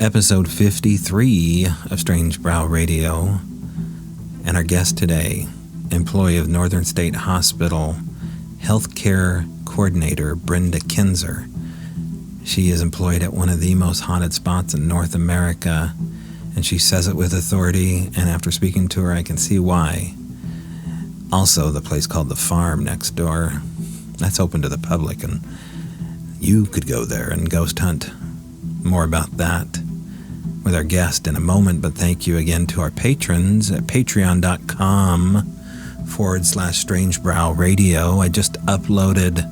episode 53 of Strange Brow Radio. And our guest today, employee of Northern State Hospital, healthcare coordinator Brenda Kinzer. She is employed at one of the most haunted spots in North America, and she says it with authority, and after speaking to her, I can see why. Also, the place called The Farm next door, that's open to the public, and you could go there and ghost hunt. More about that with our guest in a moment, but thank you again to our patrons at patreon.com/Strange Brow Radio. I just uploaded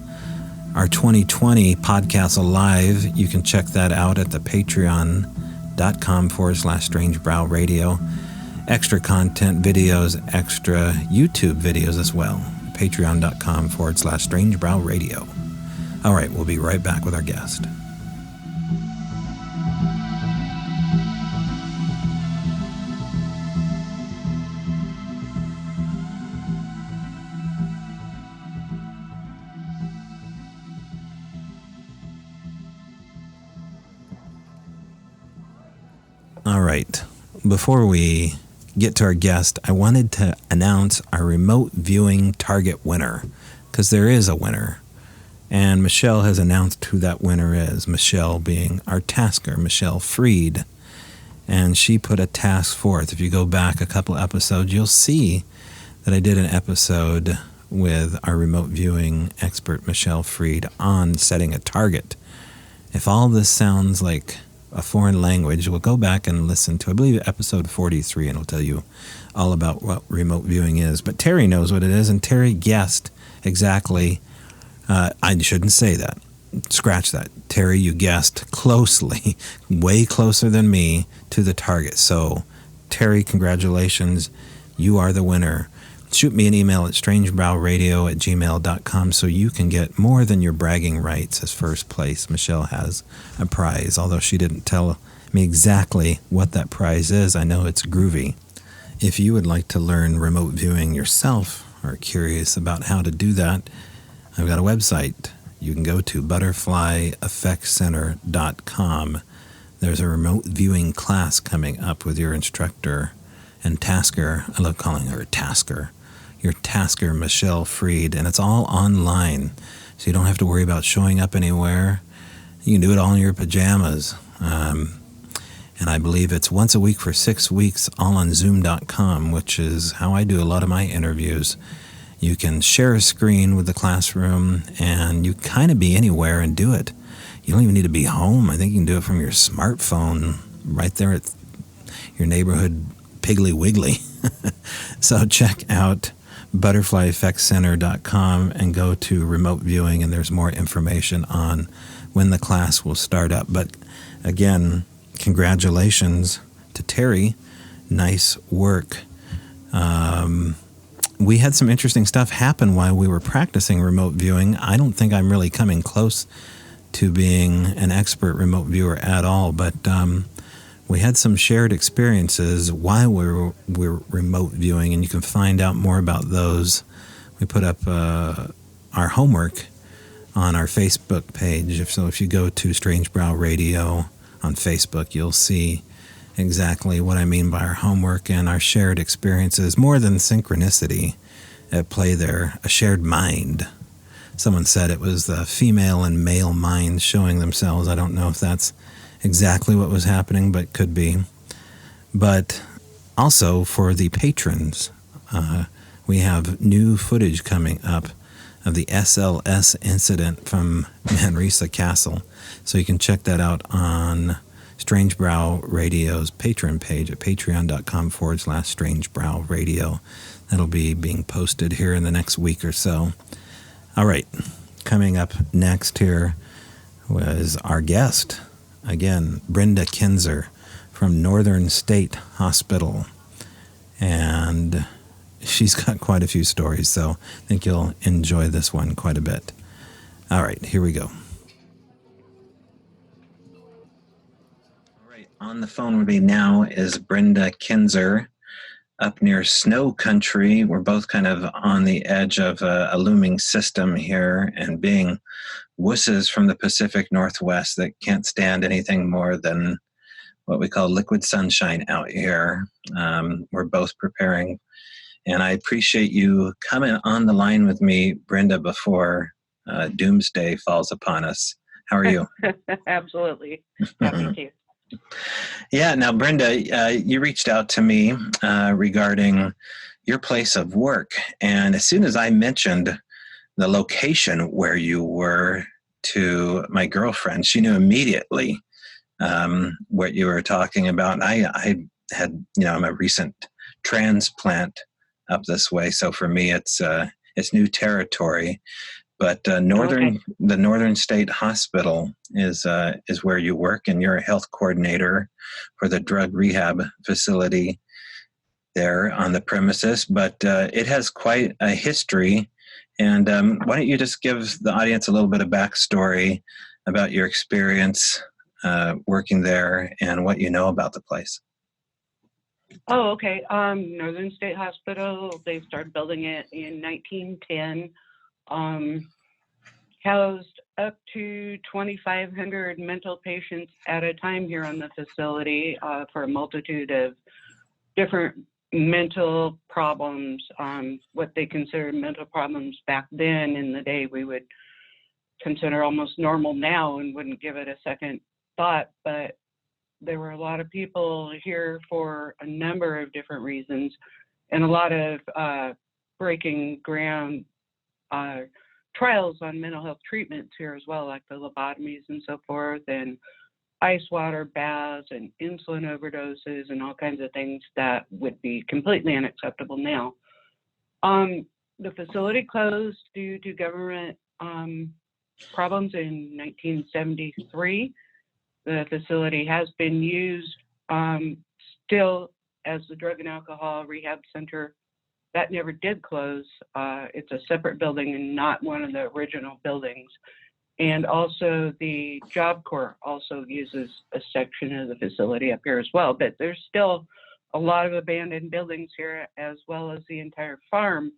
our 2020 podcast alive. You can check that out at the patreon.com/Strange Brow Radio. Extra content videos, extra YouTube videos as well. Patreon.com/Strange Brow Radio. All right, we'll be right back with our guest. All right, before we get to our guest, I wanted to announce our remote viewing target winner, because there is a winner, and Michelle has announced who that winner is, Michelle being our tasker, Michelle Freed, and she put a task forth. If you go back a couple episodes, you'll see that I did an episode with our remote viewing expert, Michelle Freed, on setting a target. If all this sounds like a foreign language, we'll go back and listen to, I believe, episode 43, and it'll tell you all about what remote viewing is. But Terry knows what it is, and Terry guessed exactly. I shouldn't say that. Scratch that. Terry, you guessed closely, way closer than me, to the target. So, Terry, congratulations. You are the winner. Shoot me an email at strangebrowradio@gmail.com so you can get more than your bragging rights as first place. Michelle has a prize, although she didn't tell me exactly what that prize is. I know it's groovy. If you would like to learn remote viewing yourself or are curious about how to do that, I've got a website. You can go to butterflyeffectcenter.com. There's a remote viewing class coming up with your instructor and tasker. I love calling her a tasker. Your tasker, Michelle Freed, and it's all online, so you don't have to worry about showing up anywhere. You can do it all in your pajamas. And I believe it's once a week for 6 weeks, all on Zoom.com, which is how I do a lot of my interviews. You can share a screen with the classroom, and you kind of be anywhere and do it. You don't even need to be home. I think you can do it from your smartphone right there at your neighborhood Piggly Wiggly. So check out butterflyeffectcenter.com and go to remote viewing, and there's more information on when the class will start up. But again, congratulations to Terry. Nice work. We had some interesting stuff happen while we were practicing remote viewing. I don't think I'm really coming close to being an expert remote viewer at all, but we had some shared experiences while we were remote viewing, and you can find out more about those. We put up our homework on our Facebook page. So if you go to Strange Brow Radio on Facebook, you'll see exactly what I mean by our homework and our shared experiences. More than synchronicity at play there, a shared mind. Someone said it was the female and male minds showing themselves. I don't know if that's exactly what was happening, but could be. But also for the patrons, we have new footage coming up of the SLS incident from Manresa Castle. So you can check that out on Strange Brow Radio's Patreon page at patreon.com/Strange Brow Radio. That'll be being posted here in the next week or so. All right, coming up next here was our guest. Again, Brenda Kinzer from Northern State Hospital. And she's got quite a few stories, so I think you'll enjoy this one quite a bit. All right, here we go. All right, on the phone with me now is Brenda Kinzer up near Snow Country. We're both kind of on the edge of a looming system here, and being wusses from the Pacific Northwest that can't stand anything more than, what we call liquid sunshine out here. We're both preparing. And I appreciate you coming on the line with me, Brenda, before doomsday falls upon us. How are you? Absolutely. Happy to. Yeah. Now, Brenda, you reached out to me regarding your place of work. And as soon as I mentioned the location where you were to my girlfriend, she knew immediately what you were talking about. And I had, I'm a recent transplant up this way. So for me, it's new territory. But the Northern State Hospital is where you work, and you're a health coordinator for the drug rehab facility there on the premises. But it has quite a history. And why don't you just give the audience a little bit of backstory about your experience working there and what you know about the place? Oh, okay. Northern State Hospital, they started building it in 1910. Housed up to 2,500 mental patients at a time here on the facility for a multitude of different mental problems, what they considered mental problems back then in the day we would consider almost normal now and wouldn't give it a second thought. But there were a lot of people here for a number of different reasons, and a lot of breaking ground trials on mental health treatments here as well, like the lobotomies and so forth, and ice water baths and insulin overdoses and all kinds of things that would be completely unacceptable now. The facility closed due to government problems in 1973. The facility has been used still as the drug and alcohol rehab center. That never did close. It's a separate building and not one of the original buildings. And also the Job Corps also uses a section of the facility up here as well. But there's still a lot of abandoned buildings here, as well as the entire farm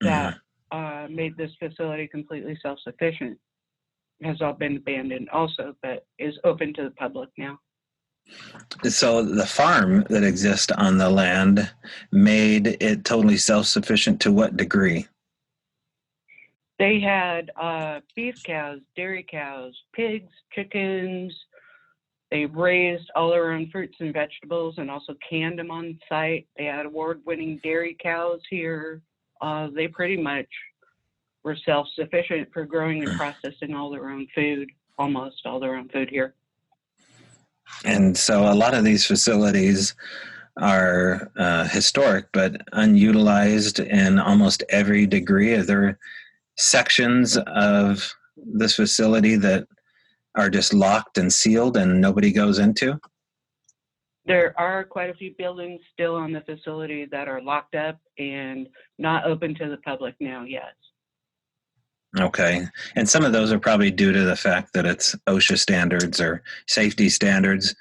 that made this facility completely self-sufficient. Has all been abandoned also, but is open to the public now. So the farm that exists on the land made it totally self-sufficient to what degree? They had beef cows, dairy cows, pigs, chickens. They raised all their own fruits and vegetables and also canned them on site. They had award-winning dairy cows here. They pretty much were self-sufficient for growing and processing all their own food, almost all their own food here. And so a lot of these facilities are historic, but unutilized in almost every degree. Are there sections of this facility that are just locked and sealed and nobody goes into? There are quite a few buildings still on the facility that are locked up and not open to the public now, yes. Okay. And some of those are probably due to the fact that it's OSHA standards or safety standards.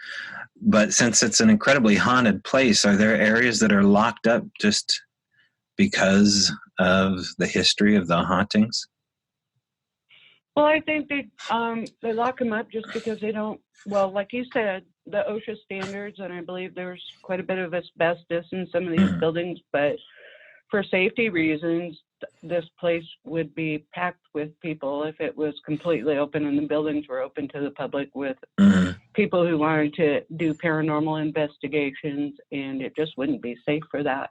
But since it's an incredibly haunted place, are there areas that are locked up just because of the history of the hauntings? Well, I think they lock them up just because they don't, well, like you said, the OSHA standards, and I believe there's quite a bit of asbestos in some of these buildings, but for safety reasons, this place would be packed with people if it was completely open and the buildings were open to the public with people who wanted to do paranormal investigations, and it just wouldn't be safe for that.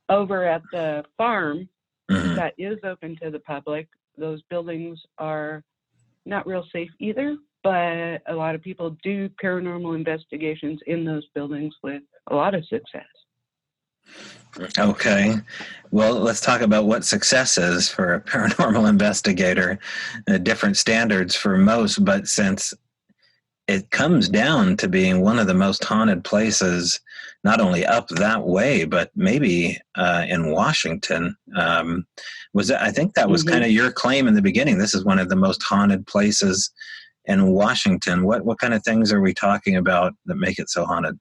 Over at the farm that is open to the public, those buildings are not real safe either, but a lot of people do paranormal investigations in those buildings with a lot of success. Okay. Well, let's talk about what success is for a paranormal investigator. Different standards for most, but since it comes down to being one of the most haunted places, not only up that way, but maybe in Washington. I think that was kind of your claim in the beginning. This is one of the most haunted places in Washington. What kind of things are we talking about that make it so haunted?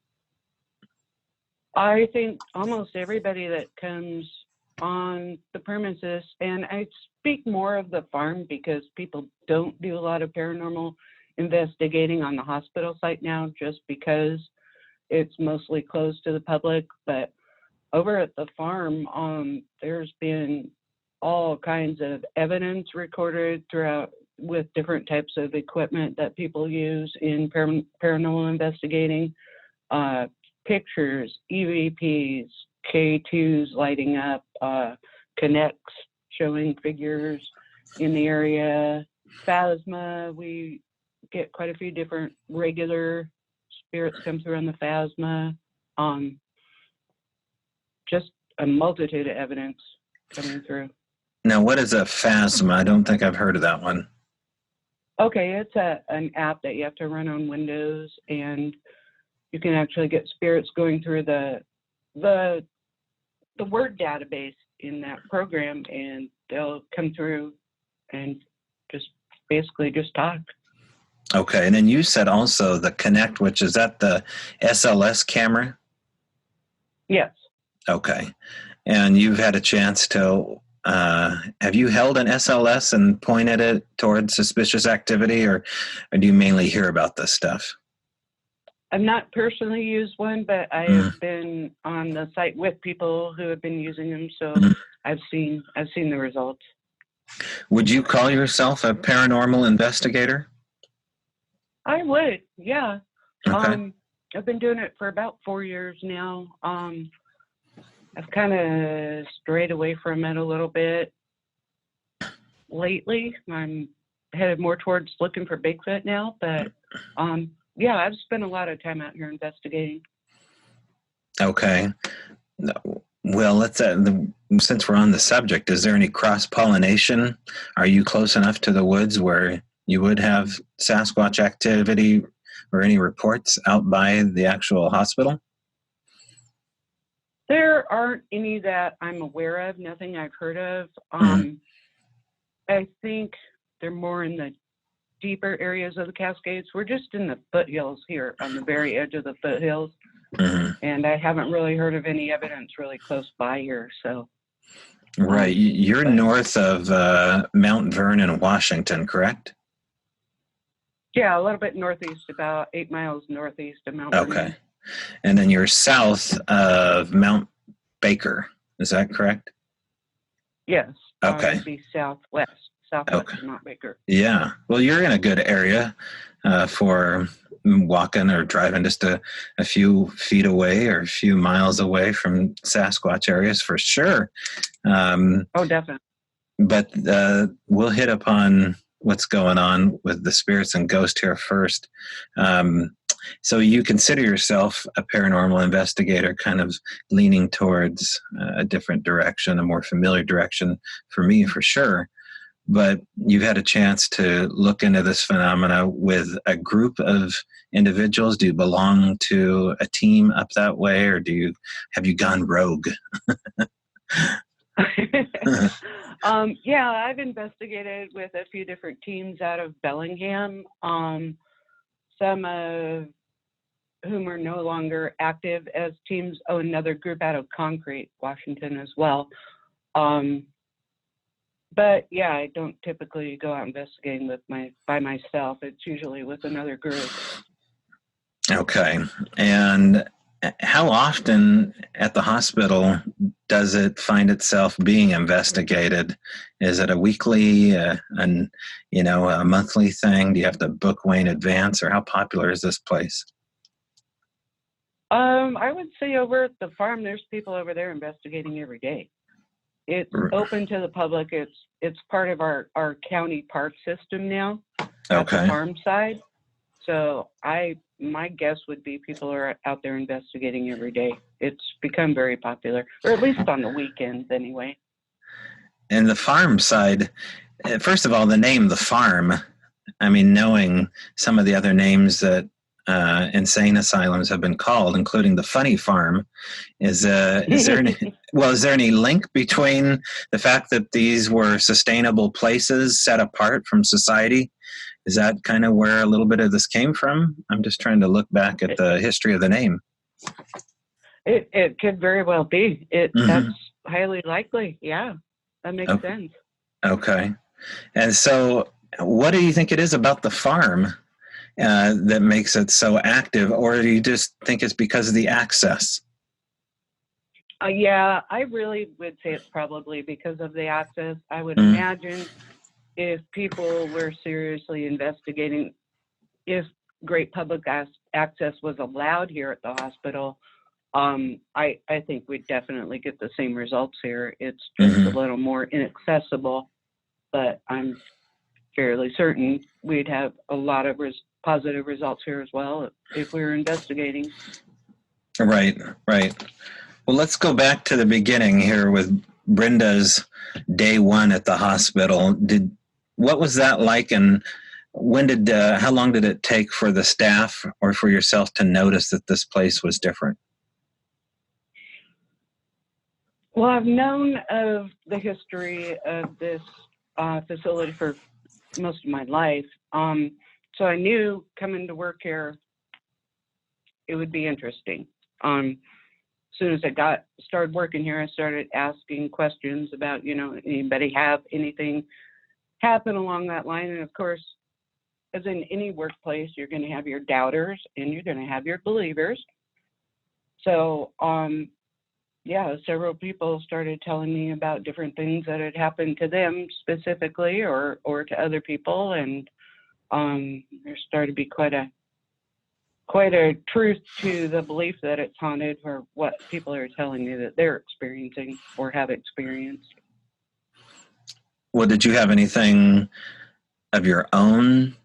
I think almost everybody that comes on the premises, and I speak more of the farm because people don't do a lot of paranormal investigating on the hospital site now just because it's mostly closed to the public. But over at the farm, there's been all kinds of evidence recorded throughout with different types of equipment that people use in paranormal investigating. Pictures, EVPs, K2s lighting up, connects showing figures in the area, Phasma. We get quite a few different regular spirits come through on the Phasma. Just a multitude of evidence coming through. Now, what is a Phasma? I don't think I've heard of that one. Okay, it's an app that you have to run on Windows, and you can actually get spirits going through the word database in that program, and they'll come through and just basically just talk. Okay, and then you said also the Connect, which is that the SLS camera? Yes. Okay, and you've had a chance to, have you held an SLS and pointed it towards suspicious activity, or do you mainly hear about this stuff? I've not personally used one, but I have been on the site with people who have been using them, so I've seen the results. Would you call yourself a paranormal investigator? I would, yeah. Okay. I've been doing it for about 4 years now. I've kind of strayed away from it a little bit lately. I'm headed more towards looking for Bigfoot now, but yeah, I've spent a lot of time out here investigating. Okay. Well, let's since we're on the subject, is there any cross-pollination? Are you close enough to the woods where you would have Sasquatch activity or any reports out by the actual hospital? There aren't any that I'm aware of, nothing I've heard of. I think they're more in the deeper areas of the Cascades. We're just in the foothills here, on the very edge of the foothills. And I haven't really heard of any evidence really close by here. So, right, you're north of Mount Vernon, Washington, correct? Yeah, a little bit northeast, about 8 miles northeast of Mount Vernon. Okay, and then you're south of Mount Baker. Is that correct? Yes. Okay. It'd be southwest Okay. of Mount Baker. Yeah. Well, you're in a good area for walking or driving just a few feet away or a few miles away from Sasquatch areas for sure. Oh, definitely. But we'll hit upon what's going on with the spirits and ghost here first. So you consider yourself a paranormal investigator, kind of leaning towards a different direction, a more familiar direction for me, for sure. But you've had a chance to look into this phenomena with a group of individuals. Do you belong to a team up that way, or have you gone rogue? Yeah, I've investigated with a few different teams out of Bellingham, some of whom are no longer active as teams. Oh, another group out of Concrete, Washington as well. But yeah, I don't typically go out investigating by myself. It's usually with another group. Okay. And how often at the hospital does it find itself being investigated? Is it a weekly, a monthly thing? Do you have to book way in advance, or how popular is this place? I would say over at the farm, there's people over there investigating every day. It's open to the public. It's part of our county park system now at the farm side. So my guess would be people are out there investigating every day. It's become very popular, or at least on the weekends anyway. And the farm side, first of all, the name The Farm, I mean, knowing some of the other names that insane asylums have been called, including the Funny Farm, is there any link between the fact that these were sustainable places set apart from society? Is that kind of where a little bit of this came from? I'm just trying to look back at the history of the name. It could very well be. That's highly likely. Yeah, that makes sense. Okay. And so what do you think it is about the farm that makes it so active, or do you just think it's because of the access? Yeah, I really would say it's probably because of the access. I would Mm. imagine if people were seriously investigating, if great public access was allowed here at the hospital, I think we'd definitely get the same results here. It's just a little more inaccessible, but I'm fairly certain we'd have a lot of positive results here as well if we were investigating. Right, right. Well, let's go back to the beginning here with Brenda's day one at the hospital. What was that like, and how long did it take for the staff or for yourself to notice that this place was different? Well, I've known of the history of this facility for most of my life. So I knew coming to work here, it would be interesting. As soon as I started working here, I started asking questions about, anybody have anything happen along that line? And of course, as in any workplace, you're going to have your doubters and you're going to have your believers. So, several people started telling me about different things that had happened to them specifically or to other people. And there started to be quite a truth to the belief that it's haunted, or what people are telling me that they're experiencing or have experienced. Well, did you have anything of your own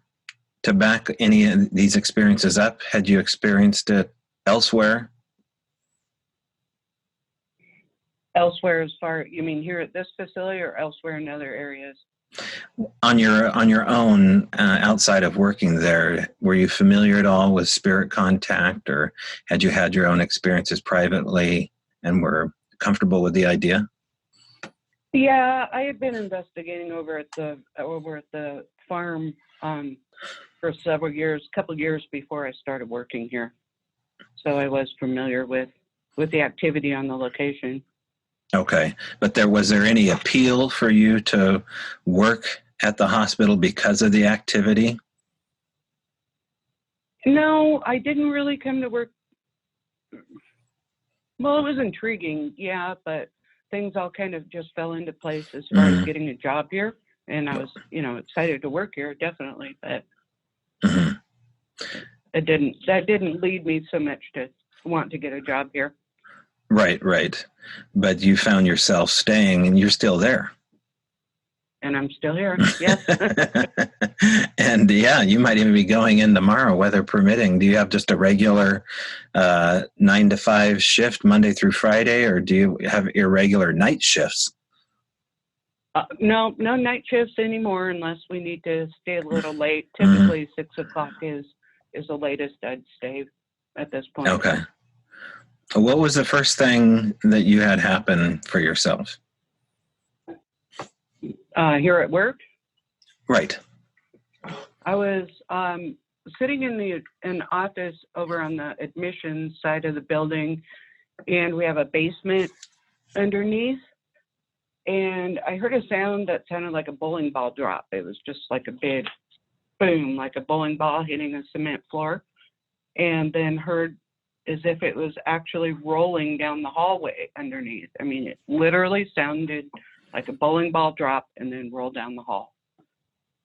to back any of these experiences up? Had you experienced it elsewhere? Elsewhere, you mean here at this facility or elsewhere in other areas? On your own, outside of working there, were you familiar at all with spirit contact, or had you had your own experiences privately and were comfortable with the idea? Yeah, I had been investigating over at the farm for several years, couple years before I started working here. So I was familiar with the activity on the location. Okay, but was there any appeal for you to work at the hospital because of the activity? No, I didn't really come to work. Well, it was intriguing, yeah, but things all kind of just fell into place as far as getting a job here. And I was, excited to work here, definitely, but that didn't lead me so much to want to get a job here. Right. But you found yourself staying, and you're still there. And I'm still here, yes. And yeah, you might even be going in tomorrow, weather permitting. Do you have just a regular 9 to 5 shift Monday through Friday, or do you have irregular night shifts? No night shifts anymore unless we need to stay a little late. Typically 6 o'clock is the latest I'd stay at this point. Okay. What was the first thing that you had happen for yourself? Here at work? Right. I was sitting in an office over on the admissions side of the building, and we have a basement underneath. And I heard a sound that sounded like a bowling ball drop. It was just like a big boom, like a bowling ball hitting a cement floor. And then heard as if it was actually rolling down the hallway underneath. I mean, it literally sounded like a bowling ball drop and then roll down the hall.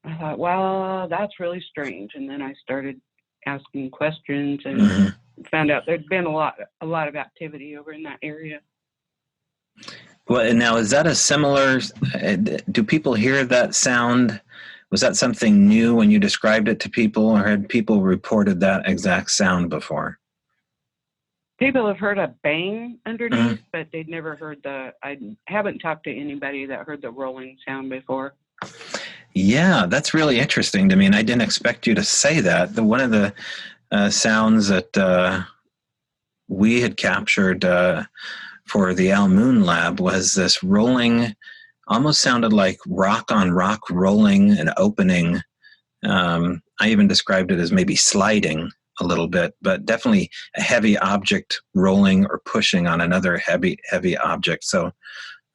I thought, well, that's really strange. And then I started asking questions and found out there'd been a lot of activity over in that area. Well, and now is that a similar, do people hear that sound? Was that something new when you described it to people, or had people reported that exact sound before? People have heard a bang underneath, but they'd never heard I haven't talked to anybody that heard the rolling sound before. Yeah, that's really interesting to me, and I didn't expect you to say that. One of the sounds that we had captured for the Al Moon Lab was this rolling, almost sounded like rock on rock rolling and opening. I even described it as maybe sliding a little bit, but definitely a heavy object rolling or pushing on another heavy object. So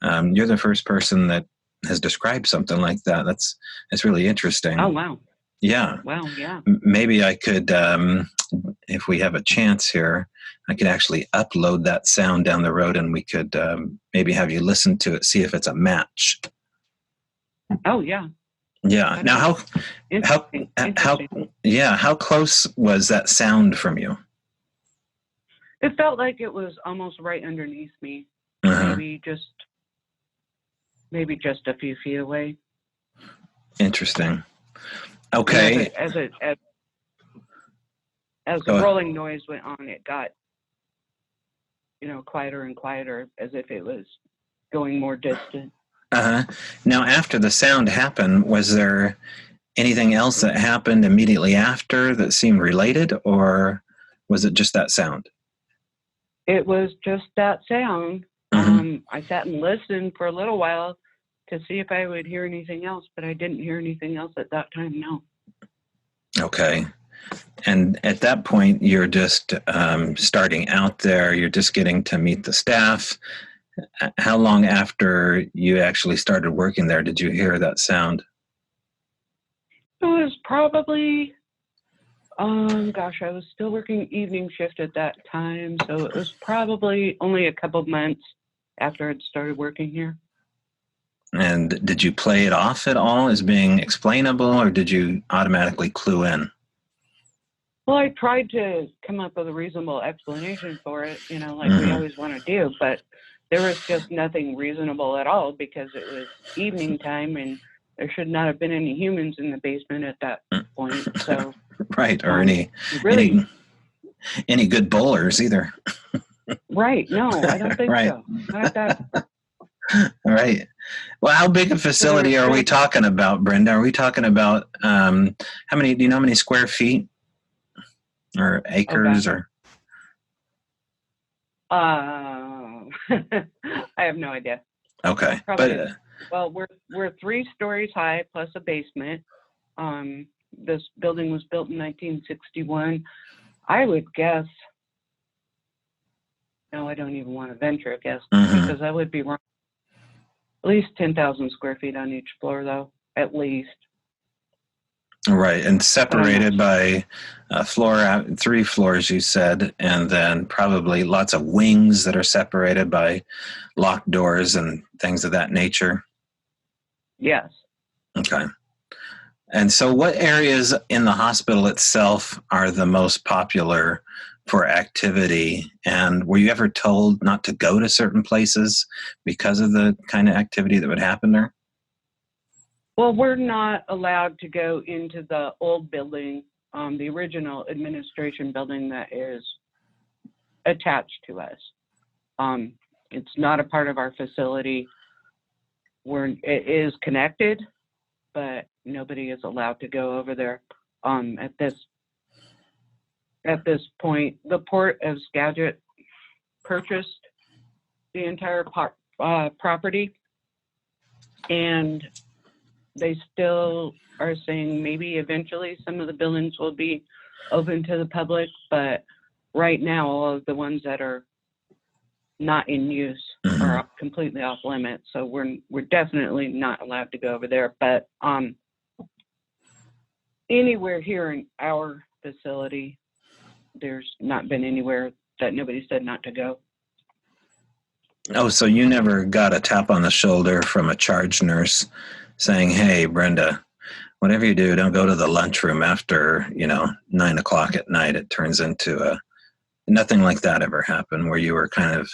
you're the first person that has described something like that. That's really interesting. Oh, wow. Yeah. Well, yeah. Maybe I could, if we have a chance here, I could actually upload that sound down the road, and we could maybe have you listen to it, see if it's a match. Oh, yeah. Yeah. That'd Now, be how, how, interesting. yeah, how close was that sound from you? It felt like it was almost right underneath me. Uh-huh. Maybe just a few feet away. Interesting. And Okay. as the rolling noise went on, it got, quieter and quieter, as if it was going more distant. Uh-huh. Now, after the sound happened, was there anything else that happened immediately after that seemed related, or was it just that sound? It was just that sound. Mm-hmm. I sat and listened for a little while to see if I would hear anything else, but I didn't hear anything else at that time, no. Okay. And at that point, you're just starting out there. You're just getting to meet the staff. How long after you actually started working there did you hear that sound? It was probably, I was still working evening shift at that time, so it was probably only a couple months after I'd started working here. And did you play it off at all as being explainable, or did you automatically clue in? Well, I tried to come up with a reasonable explanation for it, like Mm-hmm. we always want to do, but there was just nothing reasonable at all because it was evening time and there should not have been any humans in the basement at that point. So, Right, or really, any good bowlers either. right? No, I don't think Right. so. Not that. All right. Well, how big a facility are we talking about, Brenda? Are we talking about how many? Do you know how many square feet or acres or? I have no idea. Okay, Probably. Well, we're 3 stories high plus a basement. This building was built in 1961. I would guess. No, I don't even want to venture a guess because I would be wrong. At least 10,000 square feet on each floor, though. At least. Right, and separated by 3 floors, you said, and then probably lots of wings that are separated by locked doors and things of that nature. Yes. Okay. And so what areas in the hospital itself are the most popular for activity? And were you ever told not to go to certain places because of the kind of activity that would happen there? Well, we're not allowed to go into the old building, the original administration building that is attached to us. It's not a part of our facility. It is connected, but nobody is allowed to go over there. At this point, the Port of Skagit purchased the entire property, and they still are saying maybe eventually some of the buildings will be open to the public, but right now all of the ones that are not in use are completely off limits. So we're definitely not allowed to go over there. But anywhere here in our facility, there's not been anywhere that nobody said not to go. Oh, so you never got a tap on the shoulder from a charge nurse saying, "Hey, Brenda, whatever you do, don't go to the lunchroom after 9:00 at night." It turns into nothing like that ever happened where you were kind of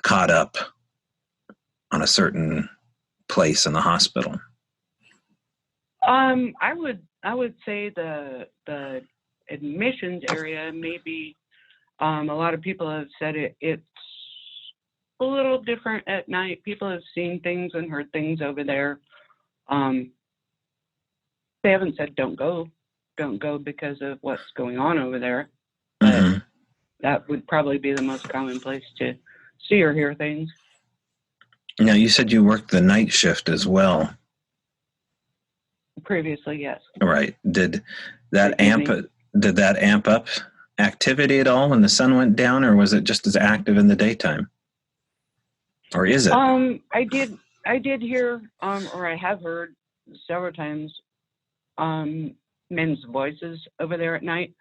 caught up on a certain place in the hospital. I would say the admissions area, maybe a lot of people have said it's a little different at night. People have seen things and heard things over there. They haven't said don't go because of what's going on over there, but that would probably be the most common place to see or hear things. Now, you said you worked the night shift as well. Previously, yes. Right. Did that amp up activity at all when the sun went down, or was it just as active in the daytime? Or is it? I did hear, or I have heard several times men's voices over there at night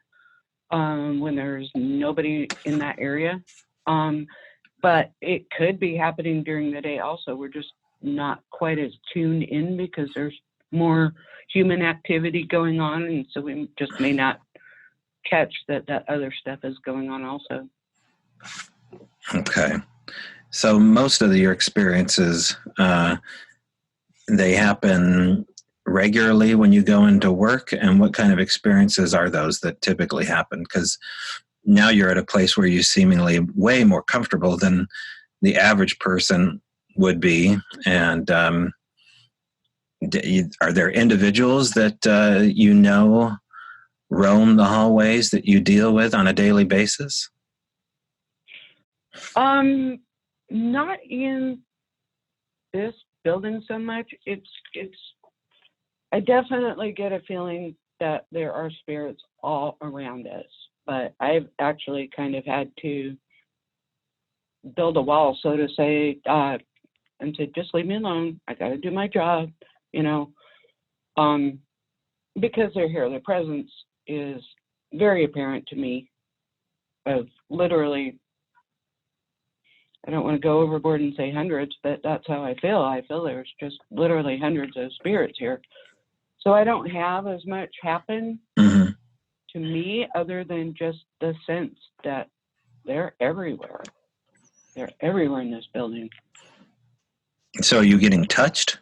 when there's nobody in that area. But it could be happening during the day also. We're just not quite as tuned in because there's more human activity going on, and so we just may not catch that other stuff is going on also. Okay. So most of your experiences, they happen regularly when you go into work, and what kind of experiences are those that typically happen? Because now you're at a place where you're seemingly way more comfortable than the average person would be. And are there individuals that roam the hallways that you deal with on a daily basis? Not in this building so much. I definitely get a feeling that there are spirits all around us, but I've actually kind of had to build a wall, so to say, and say, just leave me alone. I got to do my job, because they're here. Their presence is very apparent to me, of literally, I don't want to go overboard and say hundreds, but that's how I feel. I feel there's just literally hundreds of spirits here. So I don't have as much happen to me other than just the sense that they're everywhere. They're everywhere in this building. So are you getting touched?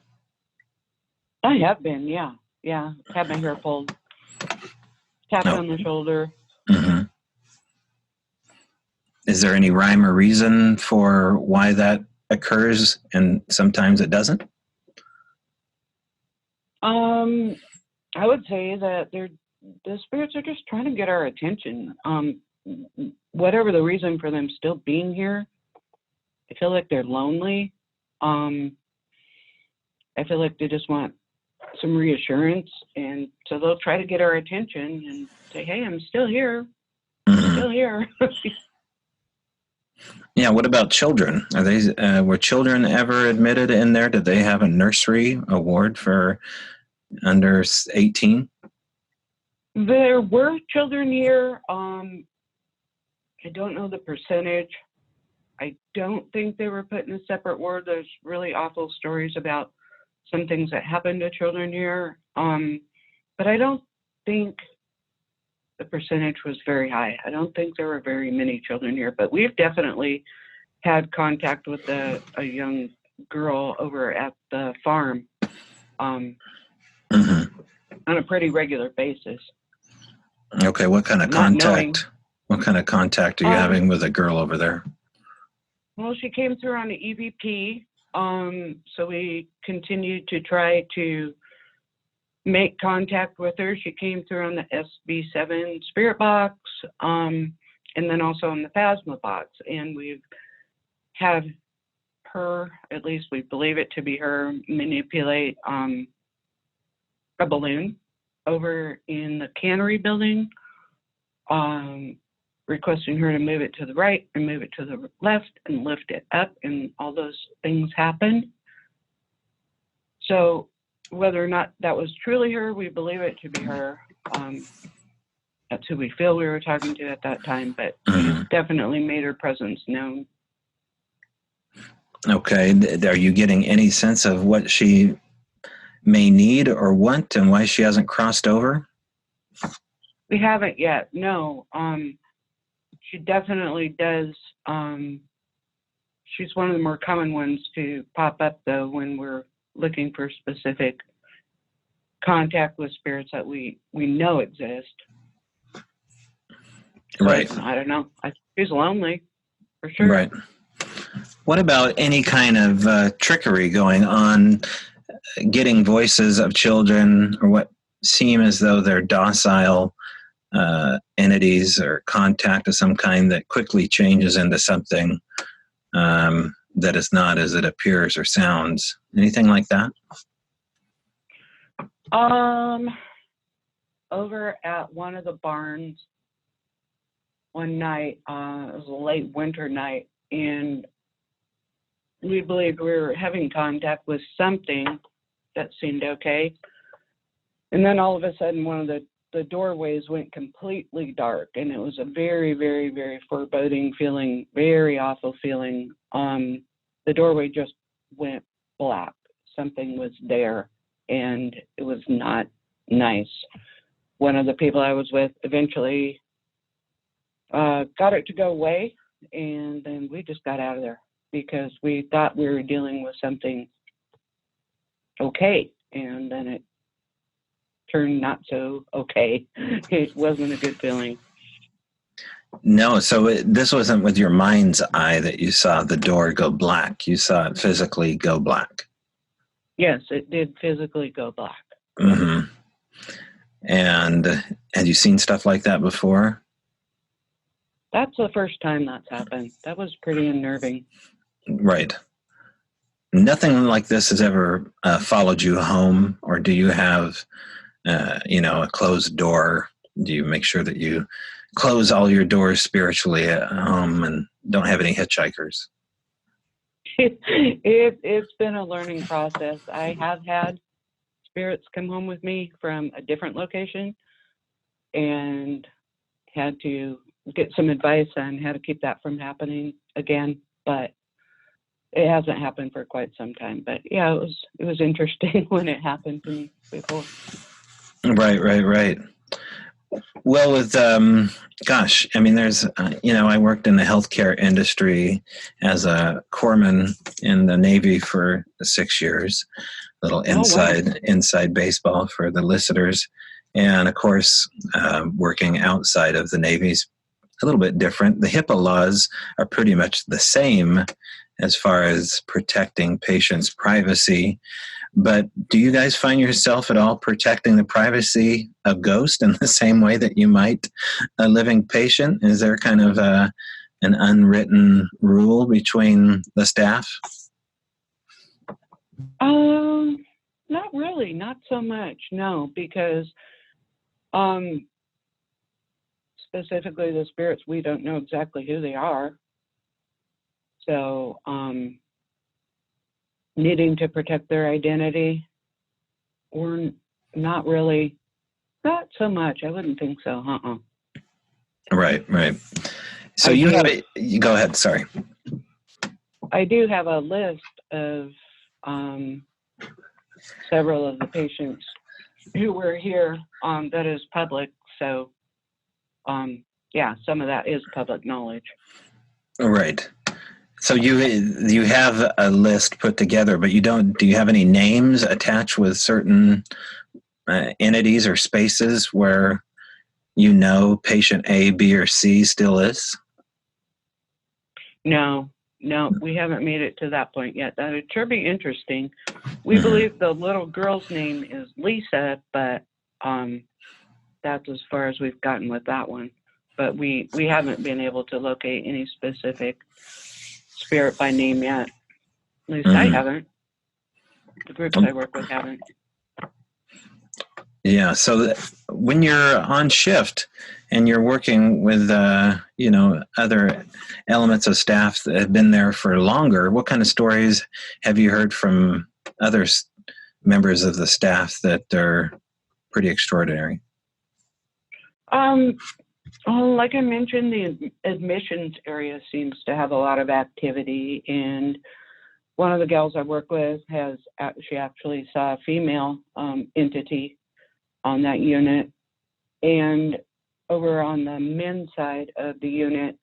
I have been, yeah. Yeah, had my hair pulled, tapped on the shoulder. Mm-hmm. Is there any rhyme or reason for why that occurs and sometimes it doesn't? I would say that the spirits are just trying to get our attention. Whatever the reason for them still being here, I feel like they're lonely. I feel like they just want some reassurance, and so they'll try to get our attention and say, "Hey, I'm still here. I'm still here." Yeah. What about children? Are they were children ever admitted in there? Did they have a nursery award for under 18? There were children here. I don't know the percentage. I don't think they were put in a separate ward. There's really awful stories about some things that happened to children here. But I don't think the percentage was very high. I don't think there were very many children here, but we've definitely had contact with a young girl over at the farm on a pretty regular basis. Okay, what kind of contact? What kind of contact are you having with a girl over there? Well, she came through on the EVP, so we continued to try to make contact with her. She came through on the SB7 spirit box, and then also on the Phasma box, and we've had her, at least we believe it to be her, manipulate a balloon over in the cannery building, requesting her to move it to the right and move it to the left and lift it up, and all those things happened. So whether or not that was truly her, we believe it to be her. That's who we feel we were talking to at that time, but she's definitely made her presence known. Okay. Are you getting any sense of what she may need or want and why she hasn't crossed over? We haven't yet, no. She definitely does. She's one of the more common ones to pop up, though, when we're looking for specific contact with spirits that we know exist. Right. But, I don't know. She's lonely, for sure. Right. What about any kind of trickery going on, getting voices of children or what seem as though they're docile entities or contact of some kind that quickly changes into something that is not as it appears or sounds? Anything like that? Over at one of the barns one night, it was a late winter night, and we believed we were having contact with something that seemed okay. And then all of a sudden, one of the doorways went completely dark, and it was a very, very, very foreboding feeling, very awful feeling. The doorway just went black. Something was there, and it was not nice. One of the people I was with eventually got it to go away, and then we just got out of there because we thought we were dealing with something okay, and then it turned not so okay. It wasn't a good feeling. No, so this wasn't with your mind's eye that you saw the door go black. You saw it physically go black. Yes, it did physically go black. Mm-hmm. And had you seen stuff like that before? That's the first time that's happened. That was pretty unnerving. Right. Nothing like this has ever followed you home, or do you have, a closed door? Do you make sure that you close all your doors spiritually at home and don't have any hitchhikers? It's been a learning process. I have had spirits come home with me from a different location and had to get some advice on how to keep that from happening again, but it hasn't happened for quite some time. But yeah, it was interesting when it happened to me before. Right. Well, with there's I worked in the healthcare industry as a corpsman in the Navy for 6 years. Little inside baseball for the listeners, and of course, working outside of the Navy's a little bit different. The HIPAA laws are pretty much the same as far as protecting patients' privacy. But do you guys find yourself at all protecting the privacy of ghosts in the same way that you might a living patient? Is there kind of an unwritten rule between the staff? Not really, not so much, no, because specifically the spirits, we don't know exactly who they are. So needing to protect their identity, or not really, not so much. I wouldn't think so. Right. So go ahead. Sorry. I do have a list of several of the patients who were here that is public. So some of that is public knowledge. Right. So you have a list put together, but do you have any names attached with certain entities or spaces where patient A, B, or C still is? No, we haven't made it to that point yet. That would sure be interesting. We believe the little girl's name is Lisa, but that's as far as we've gotten with that one. But we haven't been able to locate any specific spirit by name yet. At least I haven't. The groups I work with haven't. Yeah, so when you're on shift and you're working with, other elements of staff that have been there for longer, what kind of stories have you heard from other members of the staff that are pretty extraordinary? Like I mentioned, the admissions area seems to have a lot of activity, and one of the gals I work with she actually saw a female entity on that unit. And over on the men's side of the unit,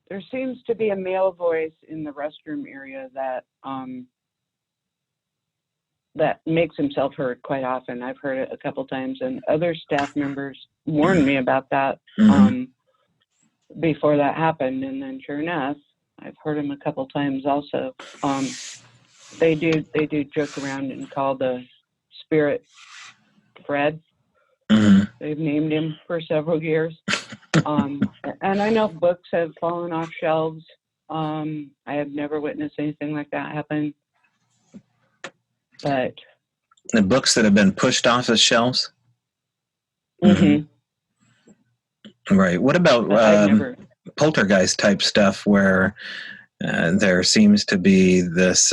there seems to be a male voice in the restroom area that makes himself heard quite often. I've heard it a couple times, and other staff members warned me about that before that happened. And then sure enough, I've heard him a couple times also. They do joke around and call the spirit Fred. They've named him for several years. And I know books have fallen off shelves. I have never witnessed anything like that happen. But the books that have been pushed off the shelves? Right. What about poltergeist type stuff where there seems to be this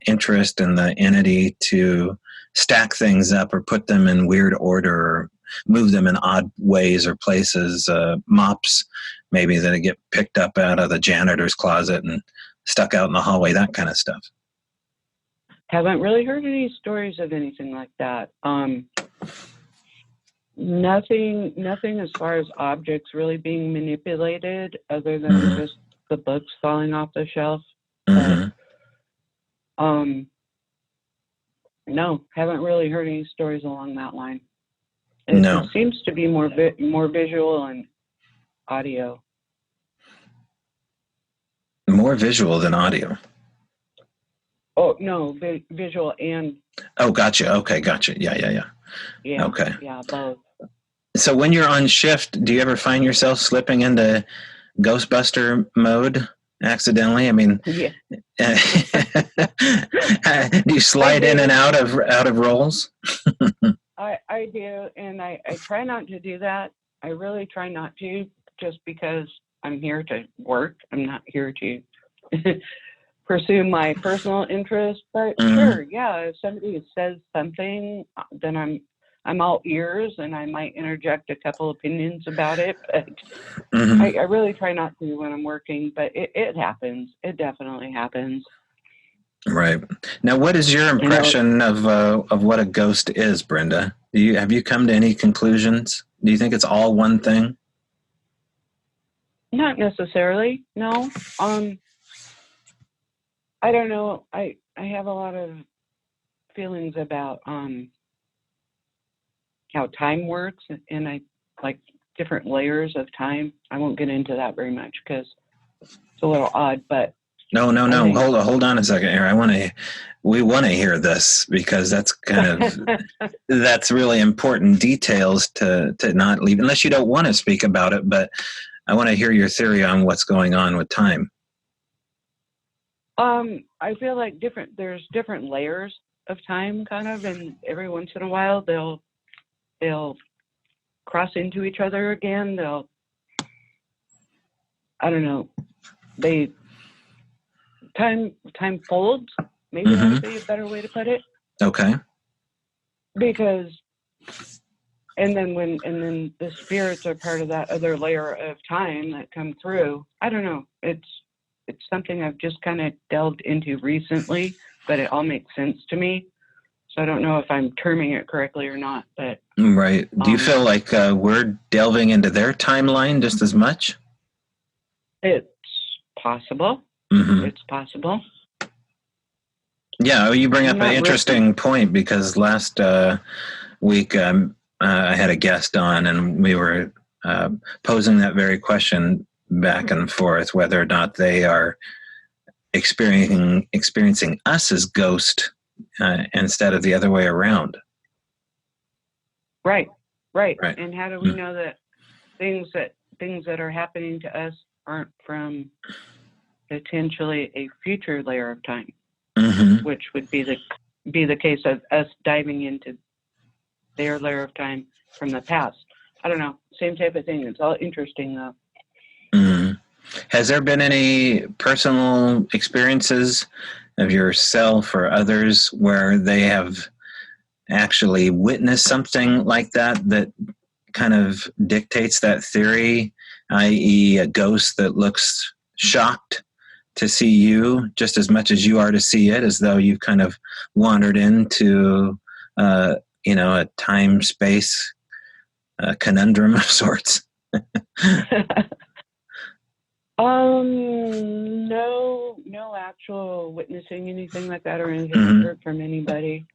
interest in the entity to stack things up or put them in weird order or move them in odd ways or places. Mops, maybe that get picked up out of the janitor's closet and stuck out in the hallway, that kind of stuff. Haven't really heard any stories of anything like that. Nothing as far as objects really being manipulated other than just the books falling off the shelf. But, no, haven't really heard any stories along that line. It seems to be more visual and audio. More visual than audio. Oh, no, visual and... Oh, gotcha. Okay, gotcha. Yeah. Yeah. Okay. Yeah, both. So when you're on shift, do you ever find yourself slipping into Ghostbuster mode accidentally? I mean, yeah. Do you slide in and out of roles? I do, and I try not to do that. I really try not to, just because I'm here to work. I'm not here to pursue my personal interest. But sure, yeah, if somebody says something, then I'm all ears, and I might interject a couple opinions about it. But I really try not to when I'm working. But it happens. It definitely happens. Right. Now, what is your impression of what a ghost is, Brenda? Have you come to any conclusions? Do you think it's all one thing? Not necessarily. No. I don't know. I have a lot of feelings about how time works, and I like different layers of time. I won't get into that very much because it's a little odd, but no. Hold on a second here. We want to hear this, because that's kind of that's really important details to not leave, unless you don't want to speak about it. But I want to hear your theory on what's going on with time. I feel like there's different layers of time, kind of, and every once in a while they'll cross into each other again. I don't know, time folds, maybe that would be a better way to put it. Okay. Because and then the spirits are part of that other layer of time that come through. I don't know. It's something I've just kind of delved into recently, but it all makes sense to me. So I don't know if I'm terming it correctly or not. But right. Do you feel like we're delving into their timeline just as much? It's possible. It's possible. Yeah, you bring up an interesting point, because last week I had a guest on, and we were posing that very question back and forth, whether or not they are experiencing us as ghosts instead of the other way around. Right. And how do we know that things that are happening to us aren't from potentially a future layer of time, which would be the case of us diving into their layer of time from the past? I don't know. Same type of thing. It's all interesting, though. Has there been any personal experiences of yourself or others where they have actually witnessed something like that kind of dictates that theory, i.e. a ghost that looks shocked to see you just as much as you are to see it, as though you've kind of wandered into a time-space conundrum of sorts? No actual witnessing anything like that or anything heard from anybody.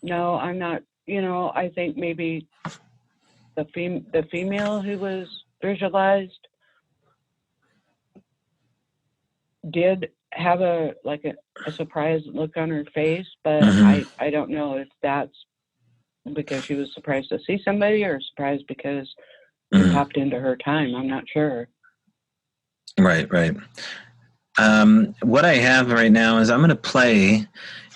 No, I'm not. I think maybe the female who was visualized did have a surprised look on her face, but I don't know if that's because she was surprised to see somebody or surprised because it popped into her time. I'm not sure. Right. What I have right now is I'm going to play.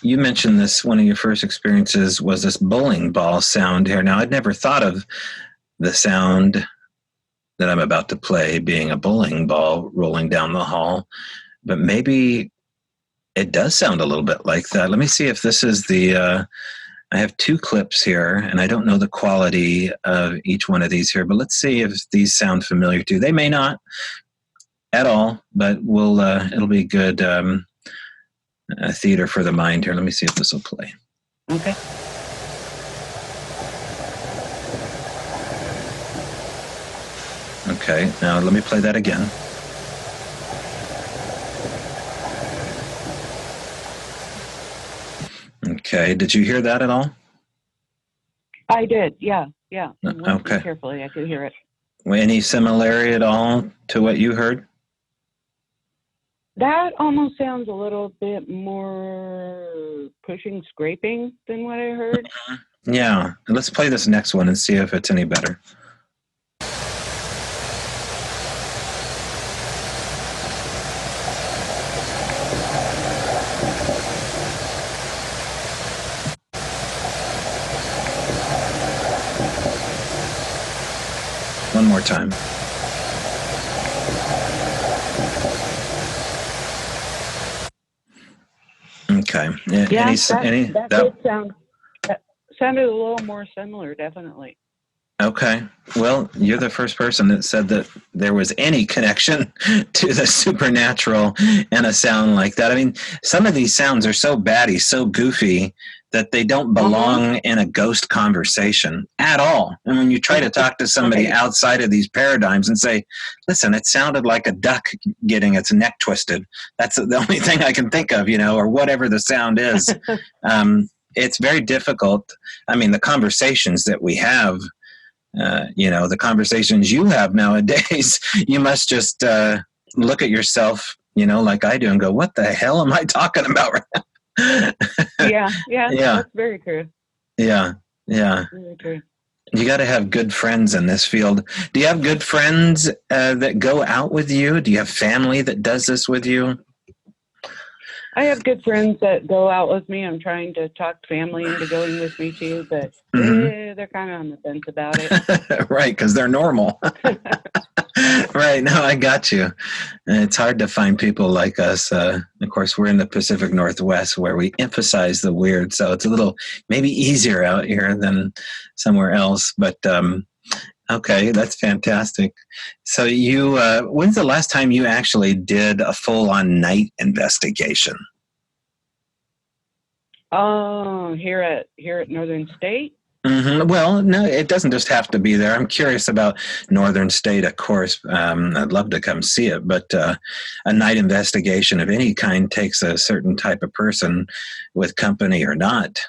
You mentioned this, one of your first experiences was this bowling ball sound here. Now, I'd never thought of the sound that I'm about to play being a bowling ball rolling down the hall, but maybe It does sound a little bit like that. Let me see if this is I have two clips here, and I don't know the quality of each one of these here, but let's see if these sound familiar to you. They may not at all, but it'll be good theater for the mind here. Let me see if this will play. Okay. Okay, now let me play that again. Okay, did you hear that at all? I did, yeah. Okay. Carefully, I could hear it. Any similarity at all to what you heard? That almost sounds a little bit more pushing, scraping than what I heard. Yeah, let's play this next one and see if it's any better. One more time. Okay. Yeah, that sounded a little more similar, definitely. Okay. Well, you're the first person that said that there was any connection to the supernatural and a sound like that. I mean, some of these sounds are so batty, so goofy, that they don't belong in a ghost conversation at all. And when you try to talk to somebody outside of these paradigms and say, listen, it sounded like a duck getting its neck twisted. That's the only thing I can think of, or whatever the sound is. It's very difficult. I mean, the conversations that we have, the conversations you have nowadays, you must just look at yourself, like I do and go, what the hell am I talking about right now? Yeah, that's very true. Yeah. Very true. You got to have good friends in this field. Do you have good friends that go out with you? Do you have family that does this with you? I have good friends that go out with me. I'm trying to talk family into going with me too, but they're kind of on the fence about it. Right, because they're normal. Right. No, I got you. It's hard to find people like us. Of course, we're in the Pacific Northwest where we emphasize the weird. So it's a little maybe easier out here than somewhere else. But okay, that's fantastic. So when's the last time you actually did a full-on night investigation? Oh, here at Northern State? Mm-hmm. Well, no, it doesn't just have to be there. I'm curious about Northern State, of course. I'd love to come see it, but a night investigation of any kind takes a certain type of person with company or not.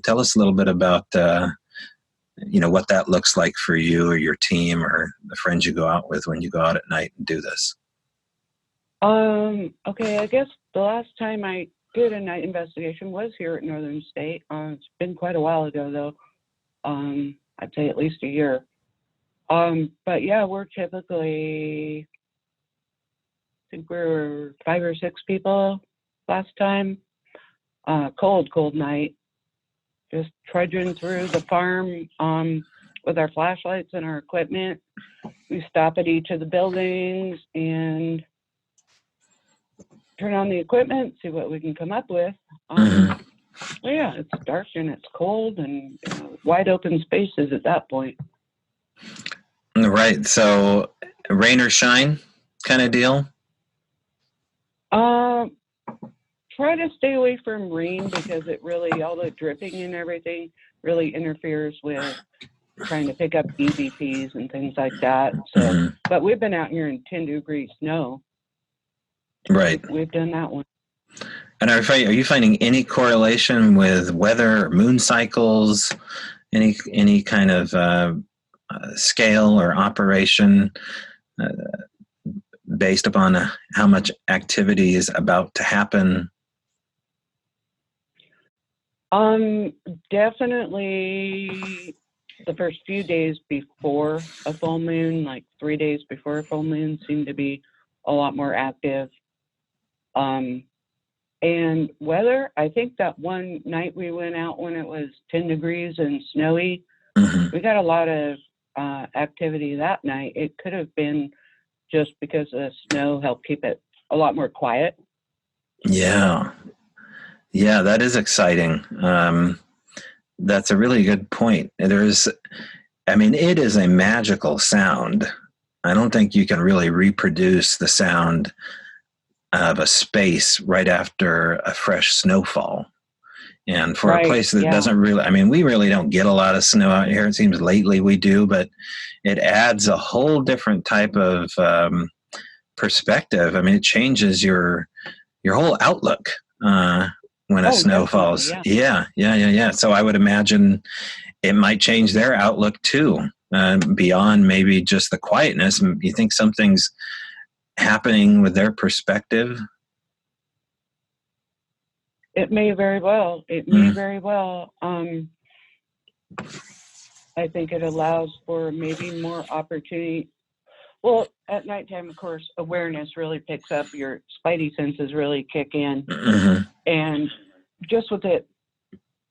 Tell us a little bit about, what that looks like for you or your team or the friends you go out with when you go out at night and do this. Okay, I guess the last time I did a night investigation was here at Northern State. It's been quite a while ago, though. I'd say at least a year. But yeah, we're typically, I think we're 5 or 6 people last time. Cold night. Just trudging through the farm with our flashlights and our equipment. We stop at each of the buildings and turn on the equipment, see what we can come up with. Well, yeah, it's dark and it's cold and wide open spaces at that point. Right. So rain or shine kind of deal? Try to stay away from rain because it really, all the dripping and everything really interferes with trying to pick up EVPs and things like that. So, but we've been out here in 10-degree snow. Right. We've done that one. And are you finding any correlation with weather or moon cycles, any kind of scale or operation based upon how much activity is about to happen? Definitely the first few days before a full moon, like 3 days before a full moon, seem to be a lot more active. And weather, I think that one night we went out when it was 10 degrees and snowy, we got a lot of activity that night. It could have been just because the snow helped keep it a lot more quiet. Yeah. Yeah, that is exciting. That's a really good point. It is a magical sound. I don't think you can really reproduce the sound of a space right after a fresh snowfall. And for a Right. place that Yeah. doesn't really, we really don't get a lot of snow out here. It seems lately we do, but it adds a whole different type of perspective. It changes your whole outlook when a Oh, snow definitely. falls. Yeah. Yeah. So I would imagine it might change their outlook too, beyond maybe just the quietness. You think something's happening with their perspective? It may very well. It may very well. I think it allows for maybe more opportunity. Well, at nighttime, of course, awareness really picks up. Your spidey senses really kick in. Mm-hmm. And just with it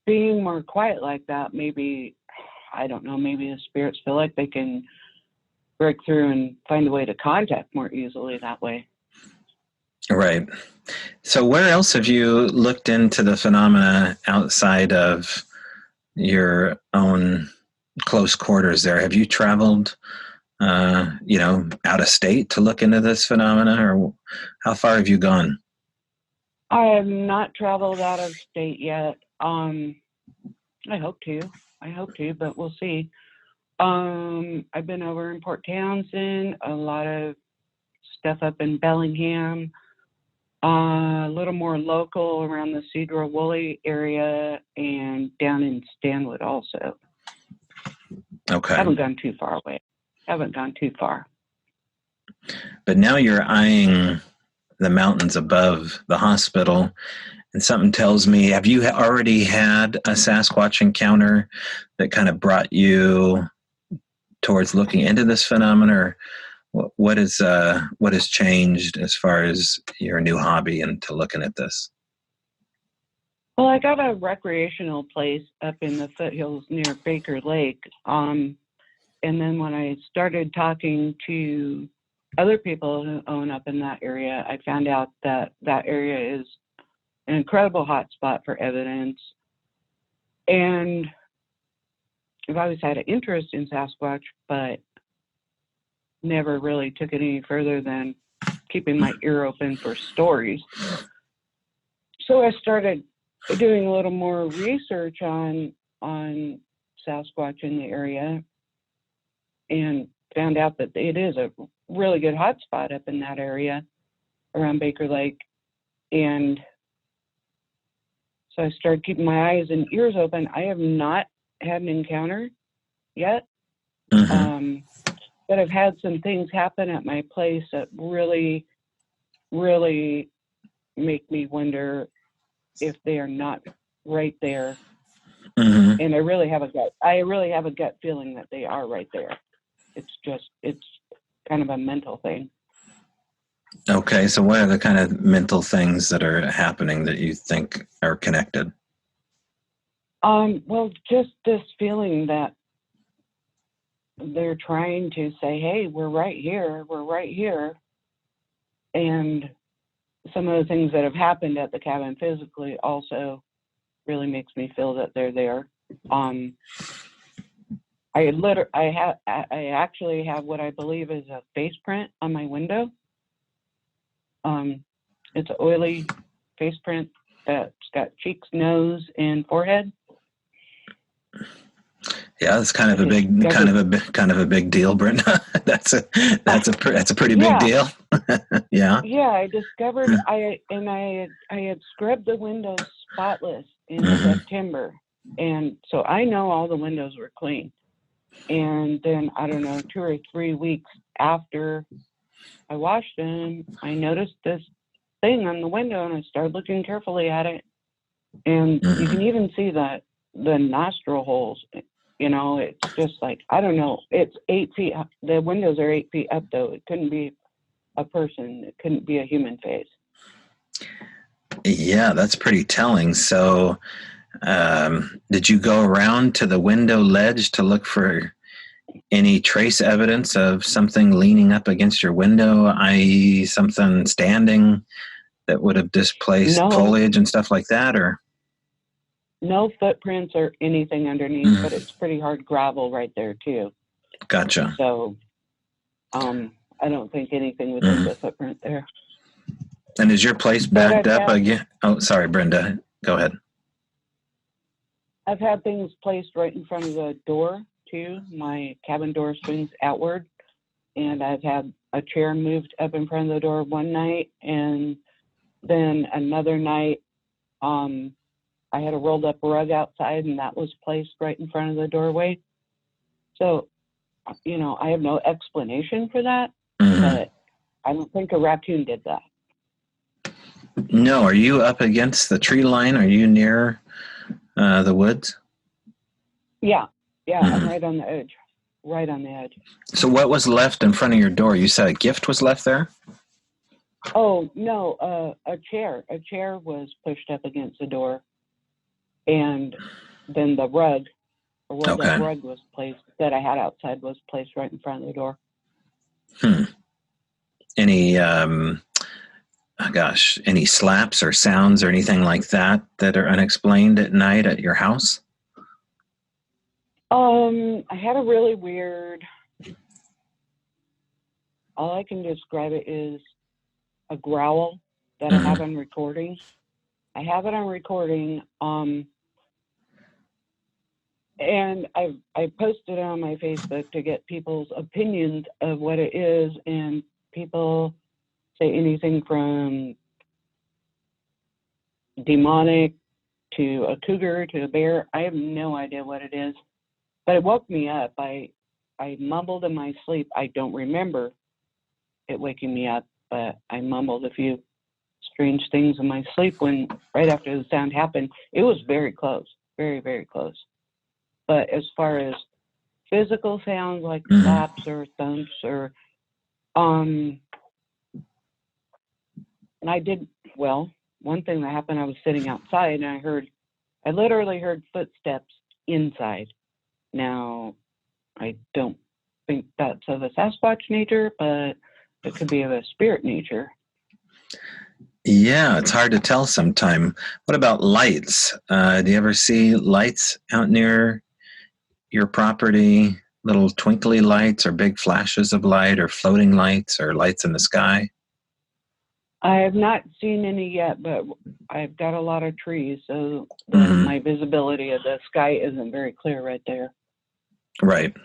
being more quiet like that, maybe, I don't know, maybe the spirits feel like they can break through and find a way to contact more easily that way. Right. So where else have you looked into the phenomena outside of your own close quarters there? Have you traveled, out of state to look into this phenomena, or how far have you gone? I have not traveled out of state yet. I hope to, but we'll see. I've been over in Port Townsend, a lot of stuff up in Bellingham, a little more local around the Cedar-Woolley area, and down in Stanwood also. Okay. Haven't gone too far away. Haven't gone too far. But now you're eyeing the mountains above the hospital, and something tells me, have you already had a Sasquatch encounter that kind of brought you towards looking into this phenomenon, or what has changed as far as your new hobby into looking at this? Well, I got a recreational place up in the foothills near Baker Lake. And then when I started talking to other people who own up in that area, I found out that that area is an incredible hotspot for evidence. And I've always had an interest in Sasquatch, but never really took it any further than keeping my ear open for stories. So I started doing a little more research on Sasquatch in the area, and found out that it is a really good hotspot up in that area around Baker Lake. And so I started keeping my eyes and ears open. I have not had an encounter yet, but I've had some things happen at my place that really, really make me wonder if they are not right there. And I really have a gut feeling that they are right there. It's kind of a mental thing. Okay, so what are the kind of mental things that are happening that you think are connected? Well, just this feeling that they're trying to say, hey, we're right here. And some of the things that have happened at the cabin physically also really makes me feel that they're there. I actually have what I believe is a face print on my window. It's an oily face print that's got cheeks, nose, and forehead. Yeah, that's kind of a big deal, Brenda. that's a pretty big deal. Yeah. Yeah, I discovered I had scrubbed the windows spotless in September, and so I know all the windows were clean. And then, I don't know, 2 or 3 weeks after I washed them, I noticed this thing on the window, and I started looking carefully at it. And you can even see the nostril holes. You know, it's just like, I don't know. It's 8 feet. The windows are 8 feet up, though. It couldn't be a person. It couldn't be a human face. Yeah, that's pretty telling. So, did you go around to the window ledge to look for any trace evidence of something leaning up against your window, i.e. something standing that would have displaced No, foliage and stuff like that, or? no footprints or anything underneath, but it's pretty hard gravel right there too. Gotcha. So, I don't think anything would leave a footprint there. And is your place backed up again? Oh, sorry, Brenda. Go ahead. I've had things placed right in front of the door too. My cabin door swings outward, and I've had a chair moved up in front of the door one night, and then another night, I had a rolled up rug outside, and that was placed right in front of the doorway. So, I have no explanation for that, but I don't think a raccoon did that. No, are you up against the tree line? Are you near the woods? Yeah, I'm right on the edge. Right on the edge. So what was left in front of your door? You said a gift was left there? Oh, no, a chair. A chair was pushed up against the door. And then the rug, a rolled up rug was placed, that I had outside was placed right in front of the door. Any, any slaps or sounds or anything like that that are unexplained at night at your house? I had a really weird, all I can describe it is a growl that I have on recording. I have it on recording, and I posted it on my Facebook to get people's opinions of what it is, and people say anything from demonic to a cougar to a bear. I have no idea what it is, but it woke me up. I mumbled in my sleep. I don't remember it waking me up, but I mumbled a few strange things in my sleep when right after the sound happened. It was very close, very, very close. But as far as physical sounds like slaps or thumps or and one thing that happened, I was sitting outside and I literally heard footsteps inside. Now, I don't think that's of a Sasquatch nature, but it could be of a spirit nature. Yeah, it's hard to tell sometime. What about lights? Do you ever see lights out near your property? Little twinkly lights or big flashes of light or floating lights or lights in the sky? I have not seen any yet, but I've got a lot of trees, so my visibility of the sky isn't very clear right there. Right.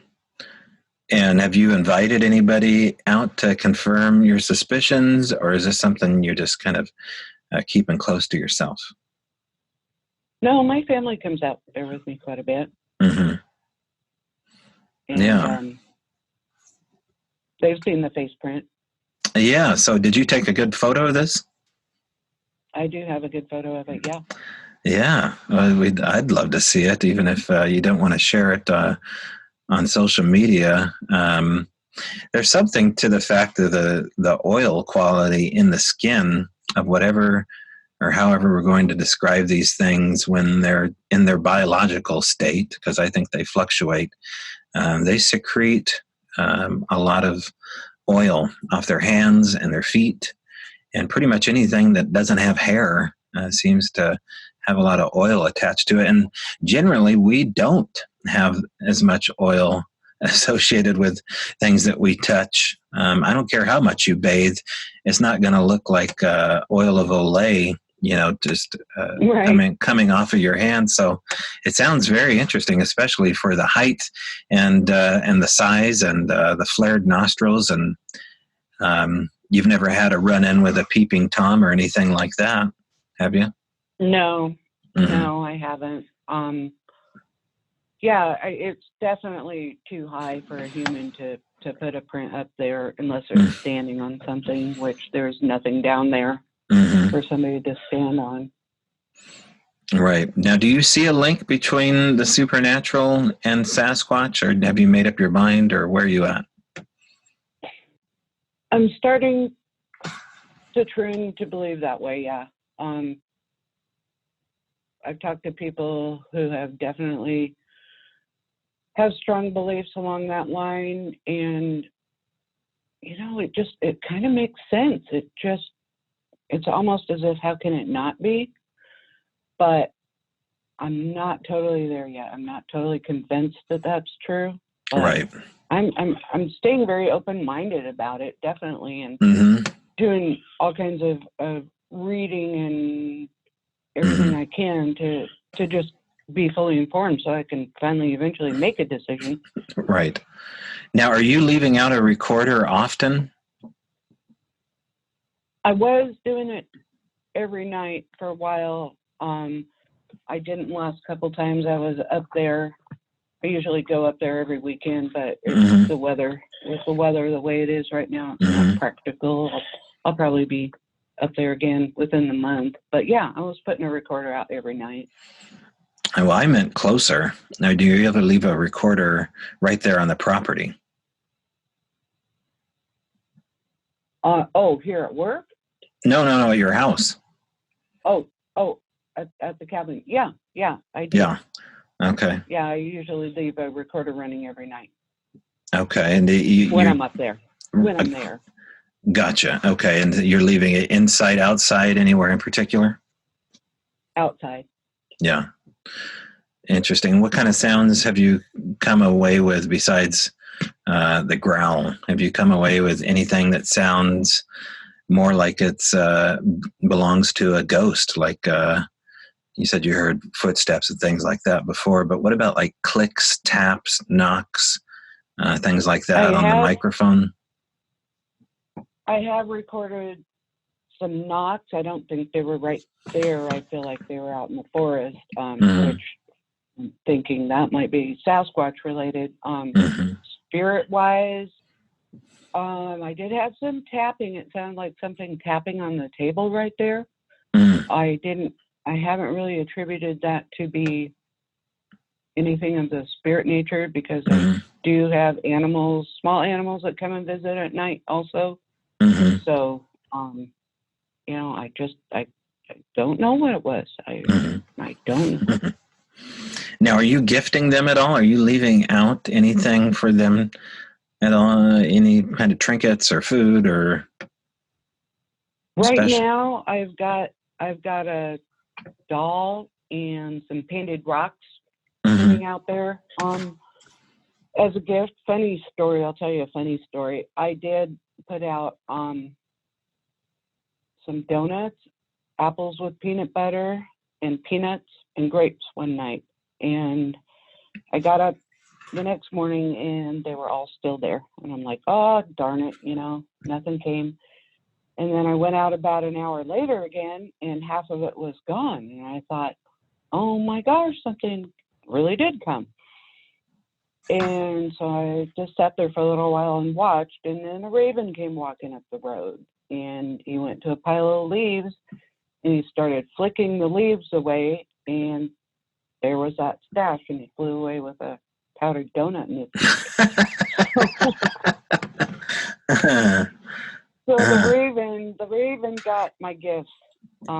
And have you invited anybody out to confirm your suspicions, or is this something you're just kind of keeping close to yourself? No, my family comes out there with me quite a bit. And, they've seen the face print. Yeah. So did you take a good photo of this? I do have a good photo of it, yeah. Yeah. I'd love to see it, even if you don't want to share it on social media. There's something to the fact of the oil quality in the skin of whatever or however we're going to describe these things when they're in their biological state, because I think they fluctuate. They secrete a lot of oil off their hands and their feet, and pretty much anything that doesn't have hair seems to have a lot of oil attached to it. And generally, we don't have as much oil associated with things that we touch. I don't care how much you bathe, it's not going to look like oil of Olay, just coming off of your hand. So it sounds very interesting, especially for the height and the size and the flared nostrils. And you've never had a run-in with a peeping Tom or anything like that, have you? No, no, I haven't. It's definitely too high for a human to put a print up there unless they're standing on something, which there's nothing down there for somebody to stand on. Right. Now, do you see a link between the supernatural and Sasquatch, or have you made up your mind, or where are you at? I'm starting to train to believe that way, yeah. I've talked to people who have definitely have strong beliefs along that line, and it kind of makes sense. It just it's almost as if, how can it not be? But I'm not totally there yet. I'm not totally convinced that that's true. But Right. I'm staying very open-minded about it, definitely, and doing all kinds of reading and everything I can to just be fully informed so I can finally eventually make a decision. Right. Now, are you leaving out a recorder often? I was doing it every night for a while. I didn't last couple times I was up there. I usually go up there every weekend, but it's the weather. With the weather the way it is right now, it's not practical. I'll probably be up there again within the month. But yeah, I was putting a recorder out every night. Well, I meant closer. Now, do you ever leave a recorder right there on the property? Here at work? No, at your house. At the cabin. Yeah, I do. Yeah. Okay. Yeah, I usually leave a recorder running every night. Okay. And when I'm up there. When I'm there. Gotcha. Okay. And you're leaving it inside, outside, anywhere in particular? Outside. Yeah. Interesting. What kind of sounds have you come away with besides the growl? Have you come away with anything that sounds more like it's belongs to a ghost? Like you said you heard footsteps and things like that before, but what about like clicks, taps, knocks, things like that on the microphone? I have recorded some knocks. I don't think they were right there. I feel like they were out in the forest, which I'm thinking that might be Sasquatch related. Spirit-wise, I did have some tapping. It sounded like something tapping on the table right there. I haven't really attributed that to be anything of the spirit nature because I do have animals, small animals that come and visit at night also. So, I don't know what it was. I don't know. Now, are you gifting them at all? Are you leaving out anything for them at all? Any kind of trinkets or food or? Right now, I've got a doll and some painted rocks sitting out there as a gift. Funny story. I'll tell you a funny story. I did put out some donuts, apples with peanut butter, and peanuts and grapes one night. And I got up the next morning and they were all still there. And I'm like, oh, darn it, nothing came. And then I went out about an hour later again and half of it was gone. And I thought, oh my gosh, something really did come. And so I just sat there for a little while and watched. And then a raven came walking up the road. And he went to a pile of leaves and he started flicking the leaves away, and there was that stash, and he flew away with a powdered donut in his beak. So the raven got my gifts. So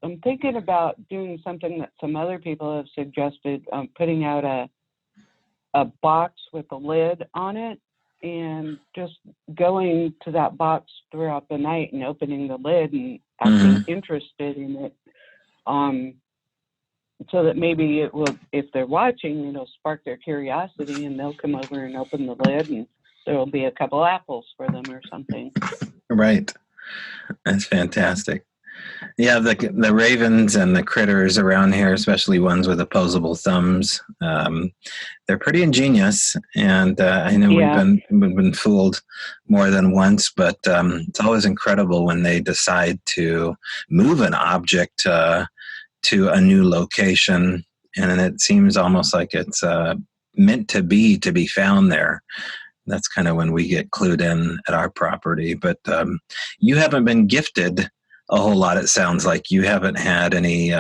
I'm thinking about doing something that some other people have suggested, putting out a box with a lid on it, and just going to that box throughout the night and opening the lid and acting interested in it, so that maybe it will, if they're watching, it'll spark their curiosity and they'll come over and open the lid and there will be a couple apples for them or something. Right. That's fantastic. Yeah, the ravens and the critters around here, especially ones with opposable thumbs, they're pretty ingenious. And I know we've been fooled more than once, but it's always incredible when they decide to move an object to a new location, and it seems almost like it's meant to be found there. That's kind of when we get clued in at our property. But you haven't been gifted a whole lot. It sounds like you haven't had any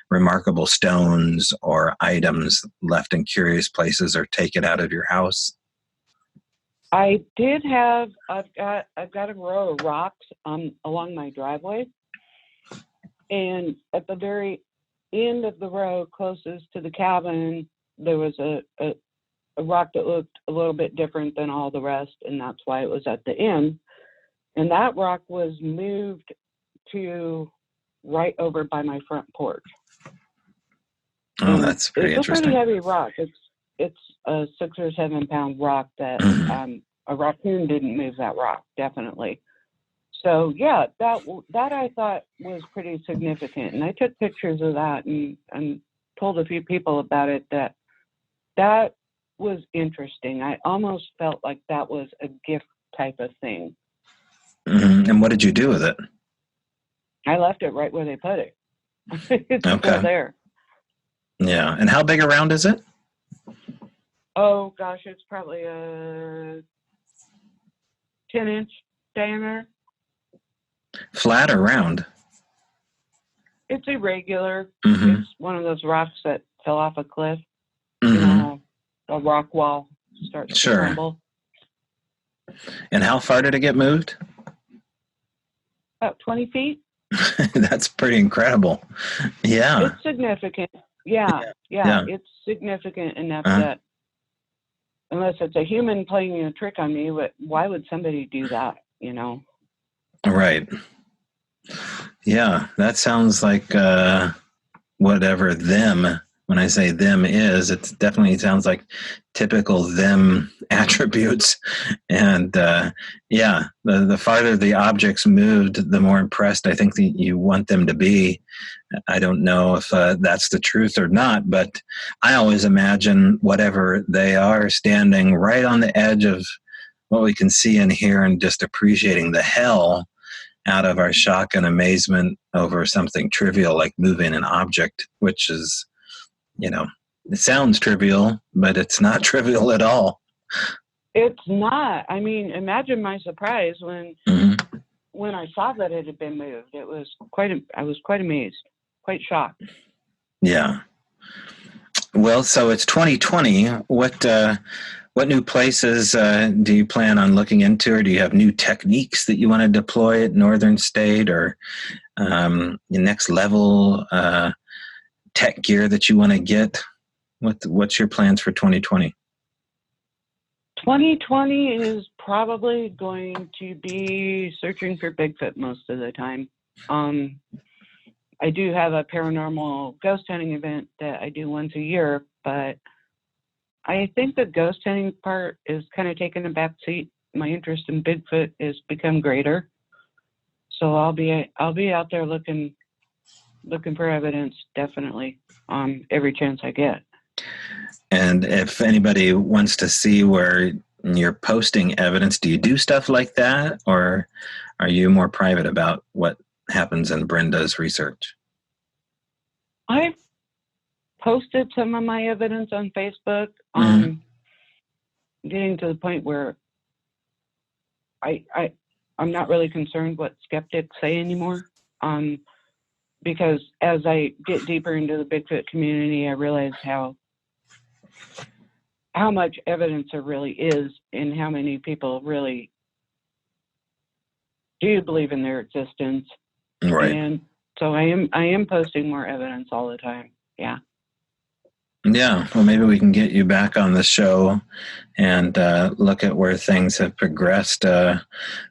remarkable stones or items left in curious places or taken out of your house. I did have. I've got a row of rocks along my driveway, and at the very end of the row, closest to the cabin, there was a rock that looked a little bit different than all the rest, and that's why it was at the end. And that rock was moved to right over by my front porch. Oh, that's pretty interesting. It's a interesting. pretty heavy rock. It's a 6 or 7 pound rock that a raccoon didn't move that rock, definitely. So yeah, that I thought was pretty significant, and I took pictures of that and told a few people about it. That was interesting. I almost felt like that was a gift type of thing. Mm-hmm. And what did you do with it? I left it right where they put it. It's still there. Yeah. And how big around is it? Oh gosh, it's probably a 10-inch diameter. Flat or round? It's irregular. It's one of those rocks that fell off a cliff. Mm-hmm. You know, a rock wall starts to crumble. And how far did it get moved? About 20 feet. That's pretty incredible. Yeah. It's significant. Yeah. It's significant enough that unless it's a human playing a trick on me, why would somebody do that, you know? Right. Yeah, that sounds like whatever them, when I say them is, it definitely sounds like typical them attributes. And yeah, the farther the objects moved, the more impressed I think that you want them to be. I don't know if that's the truth or not, but I always imagine whatever they are standing right on the edge of what we can see and hear and just appreciating the hell out of our shock and amazement over something trivial like moving an object, which is, you know, it sounds trivial, but it's not trivial at all. It's not. I mean, imagine my surprise when I saw that it had been moved. I was quite amazed, quite shocked. Yeah. Well, so it's 2020. What new places do you plan on looking into, or do you have new techniques that you want to deploy at Northern State, or the next level tech gear that you want to get? What's your plans for 2020? 2020 is probably going to be searching for Bigfoot most of the time. I do have a paranormal ghost hunting event that I do once a year, but I think the ghost hunting part is kind of taking a back seat. My interest in Bigfoot has become greater, so I'll be out there looking for evidence, definitely, every chance I get. And if anybody wants to see where you're posting evidence, do you do stuff like that, or are you more private about what happens in Brenda's research? I've posted some of my evidence on Facebook. Getting to the point where I'm not really concerned what skeptics say anymore. Because as I get deeper into the Bigfoot community, I realize how much evidence there really is and how many people really do believe in their existence. Right. And so I am posting more evidence all the time. Yeah. Yeah, well, maybe we can get you back on the show and look at where things have progressed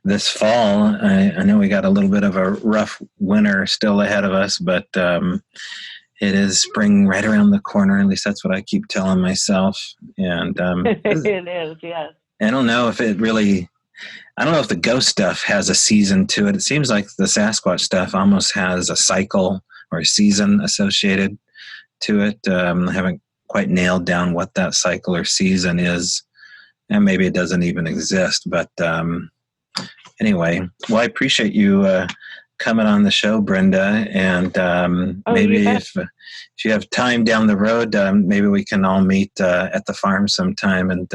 this fall. I know we got a little bit of a rough winter still ahead of us, but it is spring right around the corner. At least that's what I keep telling myself. And it is, yes. I don't know if the ghost stuff has a season to it. It seems like the Sasquatch stuff almost has a cycle or a season associated to it. I haven't quite nailed down what that cycle or season is, and maybe it doesn't even exist. But anyway, well, I appreciate you coming on the show, Brenda, and maybe if you have time down the road, maybe we can all meet at the farm sometime and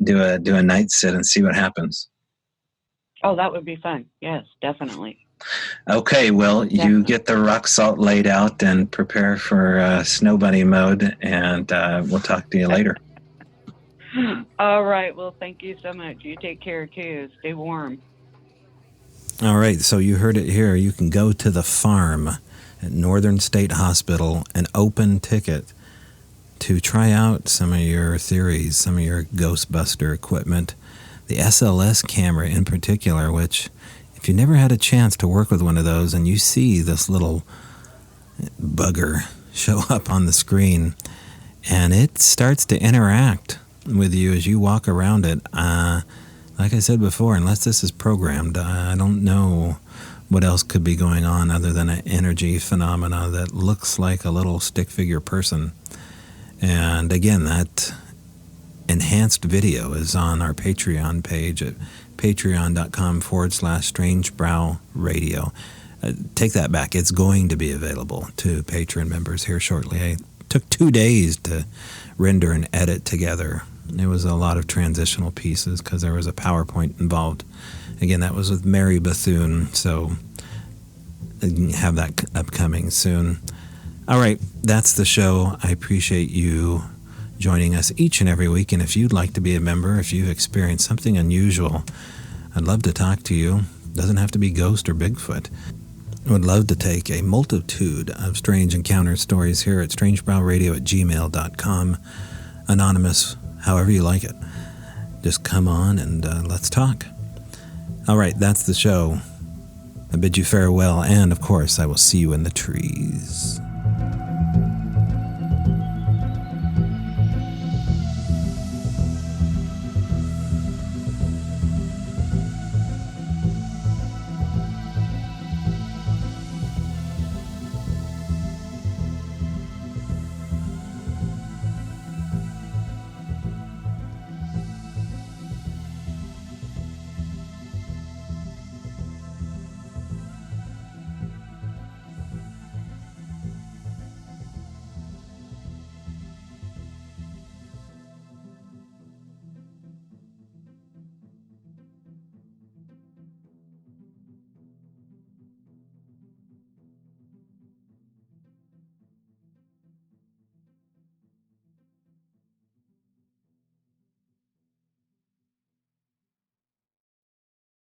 do a night sit and see what happens. Oh, that would be fun. Yes, definitely. Okay, well, you get the rock salt laid out and prepare for snow bunny mode, and we'll talk to you later. All right. Well, thank you so much. You take care, too. Stay warm. All right, so you heard it here. You can go to the farm at Northern State Hospital, an open ticket, to try out some of your theories, some of your Ghostbuster equipment. the SLS camera in particular, which if you never had a chance to work with one of those and you see this little bugger show up on the screen and it starts to interact with you as you walk around it, like I said before, unless this is programmed, I don't know what else could be going on other than an energy phenomena that looks like a little stick figure person. And again, that enhanced video is on our Patreon page at patreon.com/strangebrowradio. Take that back. It's going to be available to Patreon members here shortly. I took 2 days to render and edit together. It was a lot of transitional pieces because there was a PowerPoint involved. Again, that was with Mary Bethune, so have that upcoming soon. All right, that's the show. I appreciate you joining us each and every week, and if you'd like to be a member, if you've experienced something unusual, I'd love to talk to you. Doesn't have to be ghost or Bigfoot. I would love to take a multitude of strange encounter stories here at strangebrowradio@gmail.com. Anonymous, however you like it. Just come on and let's talk. All right, that's the show. I bid you farewell, and of course, I will see you in the trees.